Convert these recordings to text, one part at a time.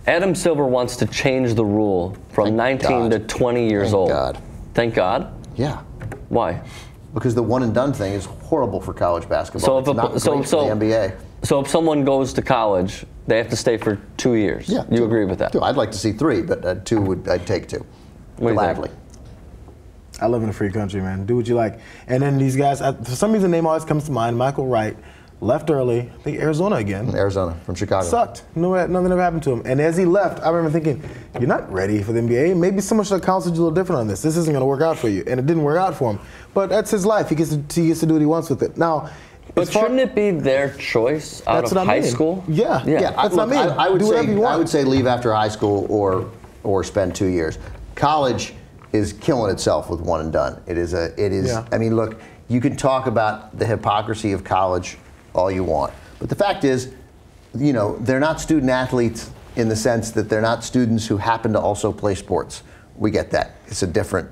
Adam Silver wants to change the rule from 19 to 20 years old. Thank God. Thank God? Yeah. Why? Because the one and done thing is horrible for college basketball. It's not great for the NBA. So if someone goes to college, they have to stay for 2 years. Yeah, you agree with that? I'd like to see 3, but 2 I'd take 2. Gladly. I live in a free country, man. Do what you like. And then these guys, for some reason, name always comes to mind. Michael Wright left early. I think Arizona again. Arizona from Chicago. Sucked. Nothing ever happened to him. And as he left, I remember thinking, you're not ready for the NBA. Maybe someone should have counseled you a little different on this. This isn't going to work out for you. And it didn't work out for him. But that's his life. He gets to do what he wants with it. Now, but shouldn't it be their choice out of high school? Yeah. That's what I mean. I would do whatever you want. I would say leave after high school or spend 2 years. College is killing itself with one and done. It is. Yeah. I mean, look, you can talk about the hypocrisy of college all you want, but the fact is, you know, they're not student athletes in the sense that they're not students who happen to also play sports. We get that. It's a different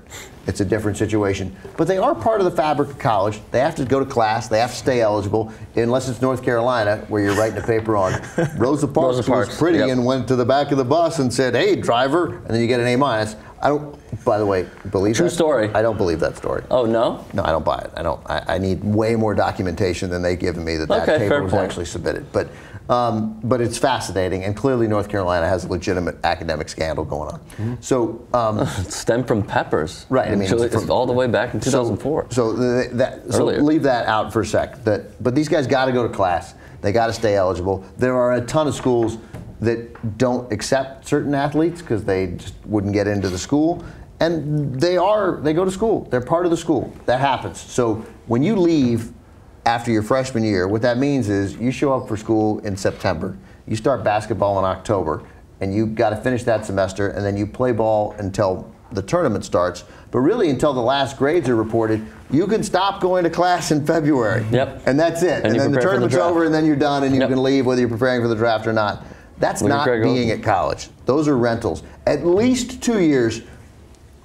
situation. But they are part of the fabric of college. They have to go to class. They have to stay eligible, unless it's North Carolina, where you're writing a paper on Rosa Parks was pretty and went to the back of the bus and said, "Hey, driver," and then you get an A-. I don't, by the way, believe True that. story. I don't believe that story. Oh, no? No, I don't buy it. I need way more documentation than they've given me that paper was actually submitted. But it's fascinating, and clearly North Carolina has a legitimate academic scandal going on. Mm-hmm. So it stemmed from Peppers. Right. I mean, it's all the way back in 2004. So leave that out for a sec. But these guys got to go to class. They got to stay eligible. There are a ton of schools that don't accept certain athletes because they just wouldn't get into the school, and they go to school. They're part of the school. That happens. So when you leave after your freshman year, what that means is you show up for school in September, you start basketball in October, and you've got to finish that semester, and then you play ball until the tournament starts. But really, until the last grades are reported, you can stop going to class in February. Yep. And that's it. And then the tournament's over, and then you're done, and you can leave whether you're preparing for the draft or not. That's not being at college. Those are rentals. At least 2 years.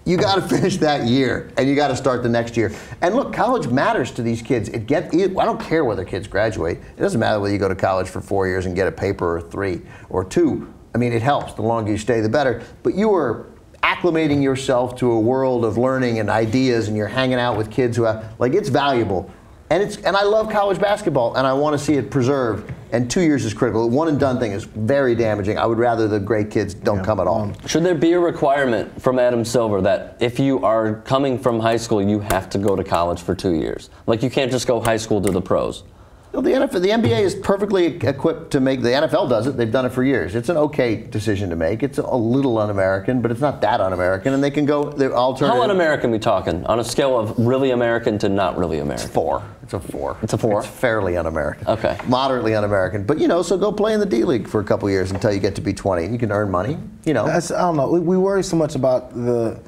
You got to finish that year, and you got to start the next year. And look, college matters to these kids. I don't care whether kids graduate. It doesn't matter whether you go to college for 4 years and get a paper or 3 or 2. I mean, it helps. The longer you stay, the better. But you are acclimating yourself to a world of learning and ideas, and you're hanging out with kids who have, like, it's valuable. And I love college basketball, and I want to see it preserved. And 2 years is critical. The one and done thing is very damaging. I would rather the great kids don't come at all. Should there be a requirement from Adam Silver that if you are coming from high school, you have to go to college for 2 years? Like, you can't just go high school to the pros. Well, the NBA is perfectly equipped to make. The NFL does it. They've done it for years. It's an okay decision to make. It's a little un-American, but it's not that un-American. And they can go. They're alternative. How un-American are we talking? On a scale of really American to not really American? It's 4. It's a 4. It's a 4? It's fairly un-American. Okay. Moderately un-American. But, so go play in the D League for a couple years until you get to be 20. You can earn money, I don't know. We worry so much about the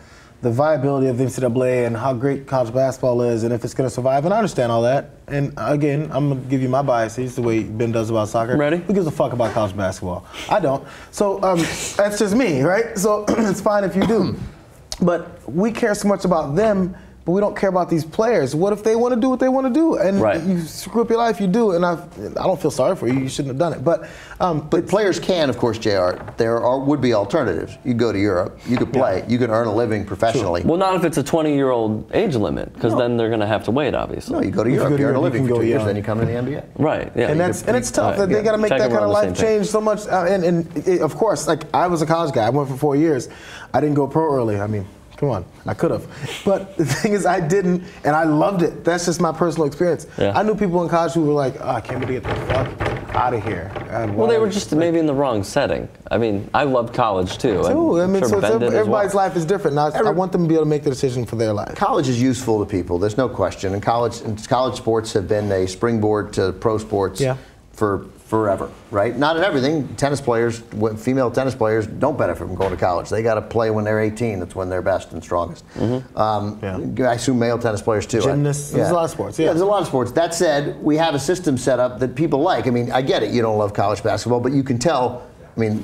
viability of the NCAA and how great college basketball is and if it's going to survive. And I understand all that. And again, I'm going to give you my biases the way Ben does about soccer. Ready? Who gives a fuck about college basketball? I don't. So that's just me, right? So it's fine if you do. But we care so much about them, but we don't care about these players. What if they want to do what they want to do? And you screw up your life, you do. And I don't feel sorry for you. You shouldn't have done it. But players can, of course, JR. There would be alternatives. You go to Europe. You could play. Yeah. You can earn a living professionally. Sure. Well, not if it's a 20-year-old age limit, because then they're going to have to wait, obviously. No, you go to Europe. You earn a living for 2 years, then you come to the NBA. Right. Yeah. And it's tough. They got to make that kind of life change so much. And of course, like I was a college guy. I went for 4 years. I didn't go pro early. I mean, come on, I could have. But the thing is, I didn't, and I loved it. That's just my personal experience. Yeah. I knew people in college who were like, I can't wait to get the fuck out of here. Well, they were just maybe in the wrong setting. I mean, I loved college, too. I mean, so everybody's life is different. Now, I want them to be able to make the decision for their life. College is useful to people. There's no question. And college sports have been a springboard to pro sports for forever, right? Not in everything. Female tennis players don't benefit from going to college. They got to play when they're 18. That's when they're best and strongest. Mm-hmm. I assume male tennis players too. Gymnasts. There's a lot of sports. Yeah, there's a lot of sports. That said, we have a system set up that people like. I mean, I get it. You don't love college basketball, but you can tell. I mean,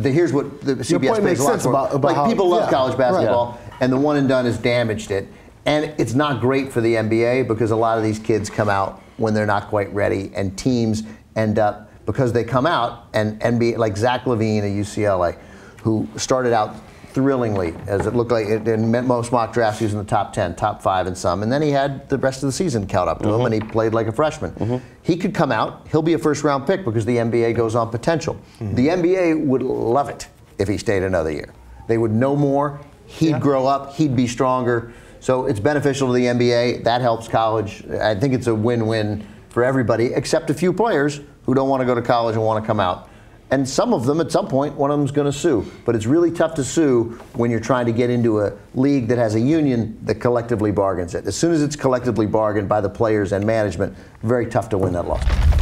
here's what the CBS makes sense about like people love college basketball, and the one and done has damaged it. And it's not great for the NBA because a lot of these kids come out when they're not quite ready, and teams end up because they come out and NBA, like Zach LaVine at UCLA, who started out thrillingly, as it looked like in most mock drafts, he was in the top 10, top 5 in some, and then he had the rest of the season count up to him, and he played like a freshman. He could come out, he'll be a first-round pick because the NBA goes on potential. The NBA would love it if he stayed another year. They would know more, he'd grow up, he'd be stronger, so it's beneficial to the NBA. That helps college. I think it's a win-win for everybody, except a few players who don't want to go to college and want to come out. And some of them, at some point, one of them's going to sue. But it's really tough to sue when you're trying to get into a league that has a union that collectively bargains it. As soon as it's collectively bargained by the players and management, very tough to win that lawsuit.